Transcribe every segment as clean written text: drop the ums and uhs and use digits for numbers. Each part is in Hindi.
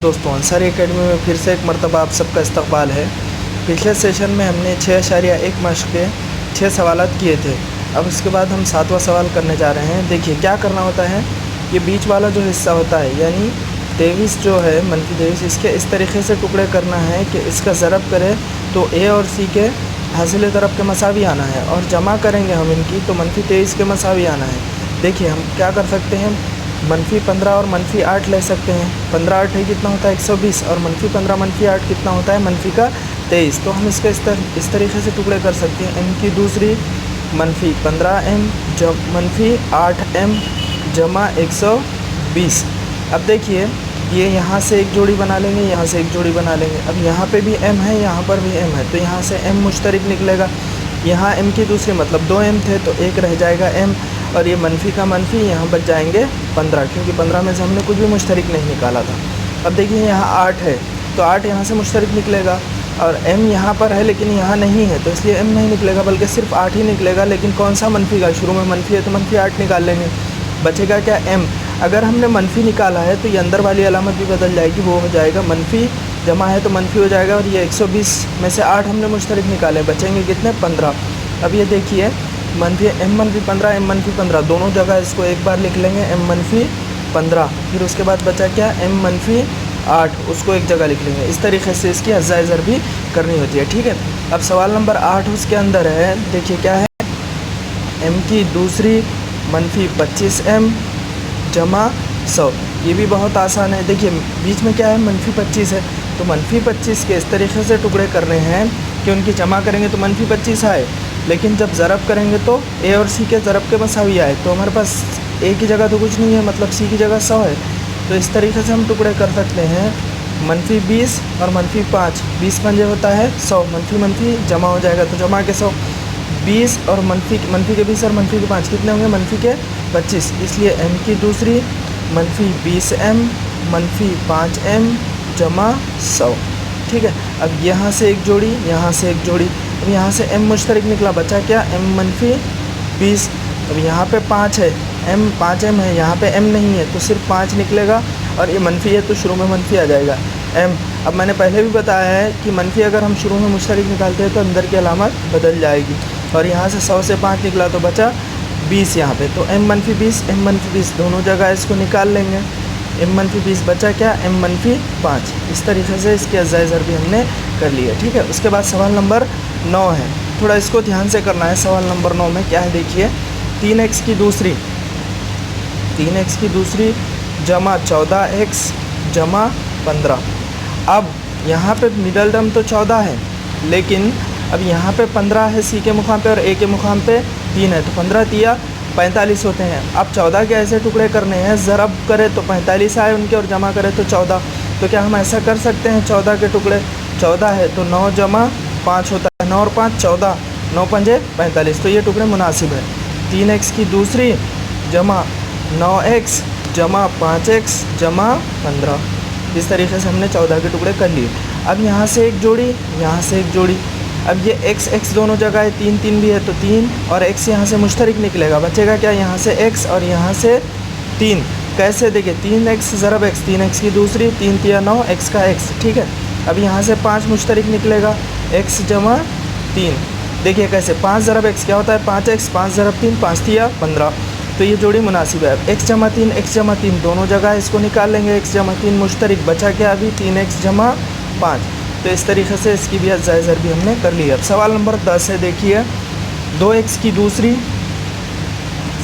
दोस्तों अंसारी एकेडमी में फिर से एक मरतबा आप सबका इस्तकबाल है। पिछले सेशन में हमने 6.1 मार्क्स के 6 सवालात किए थे। अब उसके बाद हम 7वां सवाल करने जा रहे हैं। देखिए क्या करना होता है, ये बीच वाला जो हिस्सा होता है यानी 23 जो है -23, इसके इस तरीके से टुकड़े करना है कि इसका ज़रब करें तो ए और सी के हासिल तरफ के मसावी आना है, और जमा करेंगे हम इनकी तो -23 के मसावी आना है। देखिए हम क्या कर सकते हैं, -15 और -8 ले सकते हैं। 15 8 है कितना होता है 120, और -15 -8 कितना होता है -23। तो हम इसके इस तरीके से टुकड़े कर सकते हैं। m की दूसरी -15m -8m जमा 120। अब देखिए ये यहाँ से एक जोड़ी बना लेंगे, यहाँ से एक जोड़ी बना लेंगे। अब यहाँ पे भी m है, यहाँ पर भी m है, तो यहाँ से m मुश्तरक निकलेगा। यहाँ m की दूसरी मतलब 2m थे तो एक रह जाएगा m, और ये मनफी का मनफी यहाँ बच जाएंगे 15, क्योंकि 15 में से हमने कुछ भी मुश्तरक नहीं निकाला था। अब देखिए यहाँ 8 है तो 8 यहाँ से मुश्तरक निकलेगा, और m यहाँ पर है लेकिन यहाँ नहीं है तो इसलिए m नहीं निकलेगा, बल्कि सिर्फ 8 ही निकलेगा। लेकिन कौन सा मनफी का, शुरू में मनफी है तो -8 निकाल लेंगे, बचेगा क्या m। अगर हमने मनफी निकाला है तो ये अंदर वाली अलामत भी बदल जाएगी, वो हो जाएगा मनफी, जमा है तो मनफी हो जाएगा। और ये 120 में से 8 हमने मुश्तरक निकाले, बचेंगे कितने 15। अब ये देखिए m-15 m-15 दोनों जगह इसको एक बार लिख लेंगे m-15, फिर उसके बाद बचा क्या m-8, उसको एक जगह लिख लेंगे। इस तरीके से इसकी अज़्ज़ा ज़र भी करनी होती है, ठीक है। अब सवाल नंबर 8 उसके अंदर है, देखिए क्या है, m की दूसरी -25m जमा 100। ये भी बहुत आसान है। देखिए बीच में क्या है -25 है, तो -25 के इस तरीके से टुकड़े करने हैं कि उनकी जमा करेंगे तो -25 आए, लेकिन जब ज़रब करेंगे तो ए और सी के ज़रब के मसावी आए। तो हमारे पास ए की जगह तो कुछ नहीं है, मतलब सी की जगह 100 है। तो इस तरीके से हम टुकड़े कर सकते हैं -20 और -5, 20 पंजे होता है 100, मनफी जमा हो जाएगा तो जमा के 100, 20 और मनफी के 20 और मनफी के 5 कितने होंगे, मनफी के 25। इसलिए m की दूसरी -20m -5m जमा 100, ठीक है। अब यहाँ से एक जोड़ी, यहाँ से एक जोड़ी, अब यहाँ से m मुश्तरक निकला, बचा क्या m-20। अब यहाँ पे 5 है, m है, यहाँ पे m नहीं है तो सिर्फ 5 निकलेगा, और ये मनफी है तो शुरू में मनफी आ जाएगा m। अब मैंने पहले भी बताया है कि मनफी अगर हम शुरू में मुश्तरक निकालते हैं तो अंदर की अलामत बदल जाएगी, और यहाँ से 100 से 5 निकला तो बचा 20 यहाँ पे, तो m-20 m-20 दोनों जगह इसको निकाल लेंगे। m-20 बचा क्या m-5। इस तरीके से इसकी अज़्ज़ा ज़र भी हमने कर लिया, ठीक है। उसके बाद सवाल नंबर 9 है, थोड़ा इसको ध्यान से करना है। सवाल नंबर 9 में क्या है, देखिए 3x की दूसरी जमा 14x जमा 15। अब यहाँ पे मिडल टर्म तो 14 है, लेकिन अब यहाँ पे 15 है सी के मुकाम पे और ए के मुकाम पे 3 है, तो 15 तिया 45 होते हैं। अब 14 के ऐसे टुकड़े करने हैं, ज़रब करे तो 45 आए उनके और जमा करे तो 14। तो क्या हम ऐसा कर सकते हैं, 14 के टुकड़े 14 है तो 9 जमा 5 होता है, 9 और 5 14, 9 पंजे 45, तो ये टुकड़े मुनासिब है। 3x की दूसरी जमा 9x जमा 5x जमा 15। इस तरीके से हमने 14 के टुकड़े कर लिए। अब यहाँ से एक जोड़ी, यहाँ से एक जोड़ी। अब ये x दोनों जगह है, 3 3 भी है तो 3, और x यहाँ से मुश्तरक निकलेगा, बचेगा क्या, यहाँ से x और यहाँ से 3। कैसे, देखिए 3x ज़रब x, 3x की दूसरी 3 तिया 9 x का x, ठीक है। अब यहाँ से 5 मुश्तरक निकलेगा, x जमा 3। देखिए कैसे, 5 ज़रब x क्या होता है 5x, 5 ज़रब 3 5 तिया 15, तो ये जोड़ी मुनासिब है। अब x जमा 3 दोनों जगह इसको निकाल लेंगे, x जमा 3 मुश्तरक, बचा क्या अभी 3x जमा 5। तो इस तरीके से इसकी भी अज़्ज़ा ज़र भी हमने कर लिया। अब सवाल नंबर 10 है, देखिए 2x की दूसरी,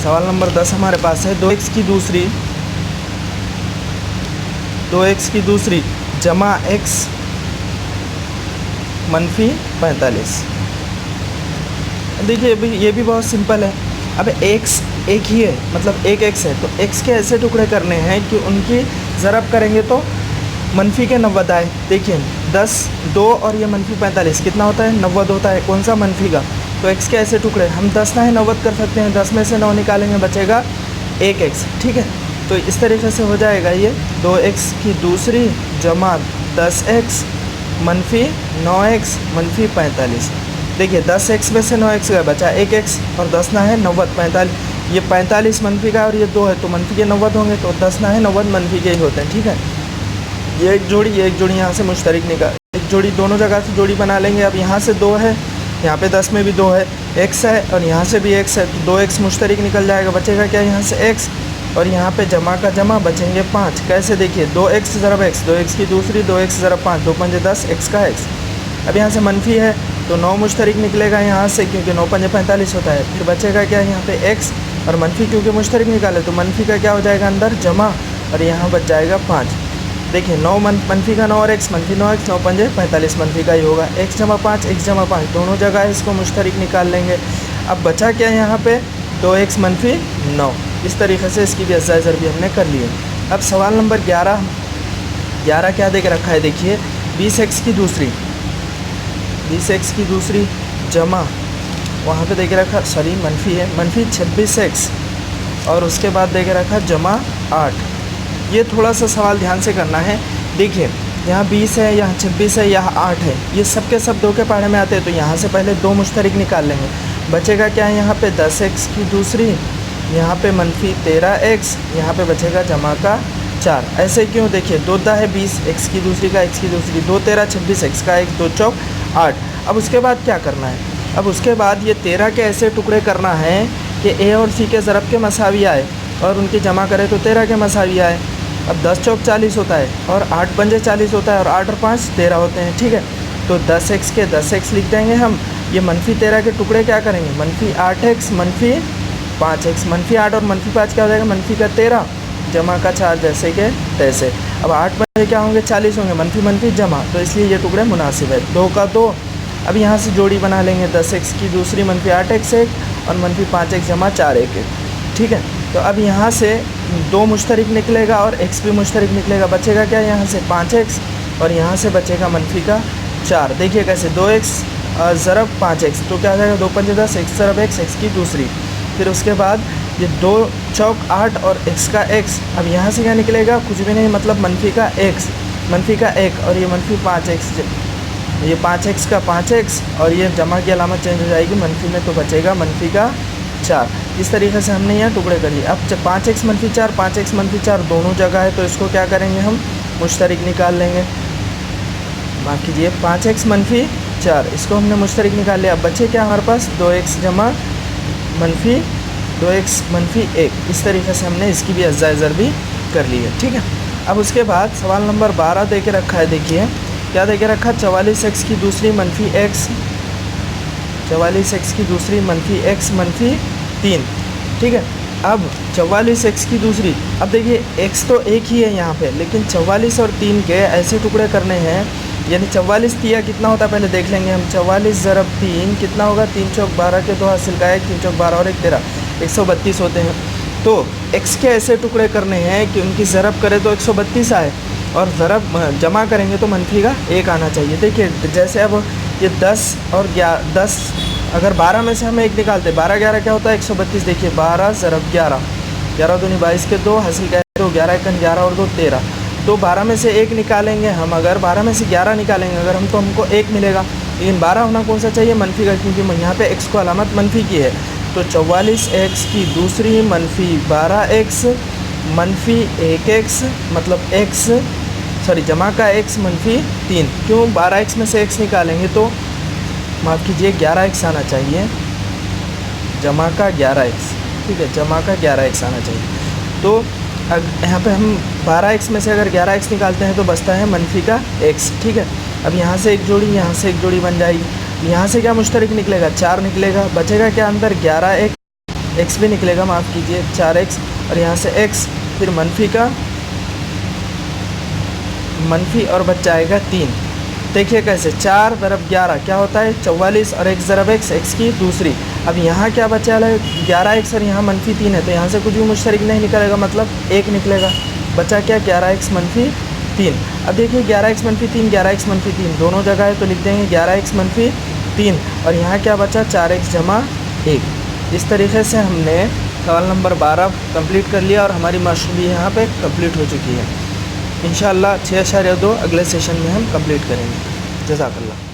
सवाल नंबर 10 हमारे पास है 2x की दूसरी जमा x -45। देखिए ये भी बहुत सिंपल है। अब x एक ही है, मतलब एक x है, तो x के ऐसे टुकड़े करने हैं कि उनकी ज़रब करेंगे तो मनफी के 90 आए। देखिए 10 2 और ये -45 कितना होता है 90 होता है, कौन सा मनफी का। तो x के ऐसे टुकड़े हम 10 ना है 90 कर सकते हैं, 10 में से 9 निकालेंगे बचेगा 1x, ठीक है। तो इस तरीके से हो जाएगा ये 2x की दूसरी जमा 10x -9x -45। देखिए 10x में से 9x का बचा 1x, और 10 ना है 90 45, ये 45 मनफी का और ये 2 है तो मनफी के 90 होंगे, तो 10 ना है 90 मनफी के ही होते हैं, ठीक है। ये एक जोड़ी यहाँ से मुश्तरक निकाल, एक जोड़ी दोनों जगह से जोड़ी बना लेंगे। अब यहाँ से 2 है, यहाँ पे 10 में भी 2 है, x है और यहाँ से भी x है, तो 2x मुश्तरक निकल जाएगा। बचेगा क्या यहाँ से x और यहाँ पे जमा का जमा बचेंगे 5। कैसे देखिए 2x ज़रब x, 2x की दूसरी 2x ज़रब 5, 2 पंजे 10, x का x। अब यहाँ से मनफी है तो 9 मुश्तरक निकलेगा यहाँ से, क्योंकि 9 पंजे 45 होता है। फिर बचेगा क्या यहाँ पे x और मनफी, क्योंकि मुश्तरक निकाले तो मनफी का क्या हो जाएगा अंदर जमा और यहाँ बच जाएगा 5। देखिए 9 मनफी का 9 और x, मनफी 9x, 9 पंजे 45 मनफी का ही होगा। x जमा 5, x जमा 5 दोनों जगह इसको मुश्तरक निकाल लेंगे। अब बचा क्या यहाँ पे 2x मनफी 9। इस तरीके से इसकी भी अज़्ज़ाए ज़रबी हमने कर ली है। अब सवाल नंबर 11 क्या दे के रखा है देखिए 20x की दूसरी, 20x की दूसरी जमा वहाँ पे दे के रखा, सॉरी मनफी है, मनफी 26x और उसके बाद दे के रखा जमा 8। ये थोड़ा सा सवाल ध्यान से करना है। देखिए यहाँ 20 है, यहाँ 26 है, यहाँ 8 है, ये सब के सब 2 के पहाड़े में आते हैं, तो यहाँ से पहले 2 मुश्तरक निकाल लेंगे। बचेगा क्या है यहाँ पे 10x की दूसरी, यहाँ पे मनफी 13x, यहाँ पे बचेगा जमा का 4। ऐसे क्यों, देखिए 2 दा है 20, x की दूसरी का x की दूसरी, 2 13 26, x का 1, 2 चौक 8। अब उसके बाद क्या करना है, अब उसके बाद ये 13 के ऐसे टुकड़े करना है कि a और c के ज़रब के मसावी आए और उनकी जमा करें तो 13 के मसावी आए। अब 10 चौक 40 होता है और 8 पंजे 40 होता है और 8 और 5 13 होते हैं, ठीक है। तो 10x के 10x लिख देंगे हम। ये मनफी 13 के टुकड़े क्या करेंगे, मनफी 8x मनफी 5x, मनफी 8 और मनफी 5 क्या हो जाएगा, मनफी का 13 जमा का 4 जैसे के तैसे। अब 8 पंजे क्या होंगे 40 होंगे, मनफी मनफी जमा, तो इसलिए ये टुकड़े मुनासिब है। 2 का 2। अब यहाँ से जोड़ी बना लेंगे 10x की दूसरी मनफी 8x 1 और मनफी 5x जमा 4 1 ठीक है। तो अब यहाँ से 2 मुश्तरक निकलेगा और x भी मुश्तरक निकलेगा। बचेगा क्या यहाँ से 5x और यहाँ से बचेगा मनफी का 4। देखिए कैसे 2x ज़रब 5x, तो क्या हो जाएगा 2 पंजे 10, x ज़रब x, x की दूसरी। फिर उसके बाद ये 2 चौक 8 और x का x। अब यहाँ से क्या निकलेगा, कुछ भी नहीं, मतलब मनफी का x, मनफी का 1 और ये मनफी 5x, ये 5x का 5x और ये जमा की अलामत चेंज हो जाएगी मनफी में, तो बचेगा मनफी का 4। इस तरीके से हमने यहाँ टुकड़े कर लिए। अब 5x मनफी 4, 5x मनफी 4 दोनों जगह है, तो इसको क्या करेंगे हम मुश्तरक निकाल लेंगे। माफ़ कीजिए 5x मनफी 4, इसको हमने मुश्तरक निकाल लिया। अब बचे क्या हमारे पास 2x जमा मनफी 2x मनफी 1। इस तरीके से हमने इसकी भी अज़्ज़ाए ज़रबी कर ली है, ठीक है। अब उसके बाद सवाल नंबर 12 दे के रखा है, देखिए क्या दे के रखा, 44x की दूसरी मनफी x, 44x की दूसरी मनफी x मनफी 3, ठीक है। अब 44x की दूसरी, अब देखिए x तो एक ही है यहाँ पे, लेकिन 44 और 3 के ऐसे टुकड़े करने हैं, यानी 44 तिया कितना होता है पहले देख लेंगे हम। 44 ज़रब 3 कितना होगा, 3 चौक 12 के 2 हासिल का 1, 3 चौक 12 और 1 13, 132 होते हैं। तो x के ऐसे टुकड़े करने हैं कि उनकी ज़रब करें तो 132 आए और ज़रब जमा करेंगे तो मनफी का 1 आना चाहिए। देखिए जैसे अब ये 10 और 10, अगर 12 में से हम 1 निकालते, 12 11 क्या होता है 132। देखिए 12 ज़रब 11, 11 दूनी 22 के 2 हासिल का 2, 11 1 11 और 2 13। तो 12 में से 1 निकालेंगे हम, अगर 12 में से 11 निकालेंगे अगर हम, तो हमको 1 मिलेगा। लेकिन 12 होना कौन सा चाहिए, मनफी का, क्योंकि यहाँ पे x को अलामत मनफी की है। तो 44x की दूसरी मनफी 12x मनफी 1x, मतलब x सॉरी जमा का x मनफी 3। क्यों, 12x में से x निकालेंगे तो माफ़ कीजिए 11x आना चाहिए, जमा का 11x, ठीक है, जमा का 11x आना चाहिए। तो यहाँ पे हम 12x में से अगर 11x निकालते हैं तो बचता है मनफी का x, ठीक है। अब यहाँ से एक जोड़ी, यहाँ से एक जोड़ी बन जाएगी। यहाँ से क्या मुश्तरक निकलेगा, 4 निकलेगा। बचेगा क्या अंदर 11x, x भी निकलेगा, माफ़ कीजिए 4x और यहाँ से x, फिर मनफी का मनफी और बच जाएगा 3। देखिए कैसे 4 ज़रब 11 क्या होता है 44 और 1 ज़रब x, x की दूसरी। अब यहाँ क्या बचा है 11x और यहाँ मनफी 3 है, तो यहाँ से कुछ भी मुश्तरक नहीं निकलेगा, मतलब 1 निकलेगा। बचा क्या 11x मनफी 3। अब देखिए 11x मनफी 3, 11x मनफी 3 दोनों जगह है, तो लिख देंगे 11x मनफी 3 और यहाँ क्या बचा 4x जमा 1। इस तरीके से हमने सवाल नंबर 12 कंप्लीट कर लिया और हमारी मशक़ भी यहाँ पे कंप्लीट हो चुकी है। इंशाअल्लाह 6.2 अगले सेशन में हम कंप्लीट करेंगे। जज़ाकल्लाह।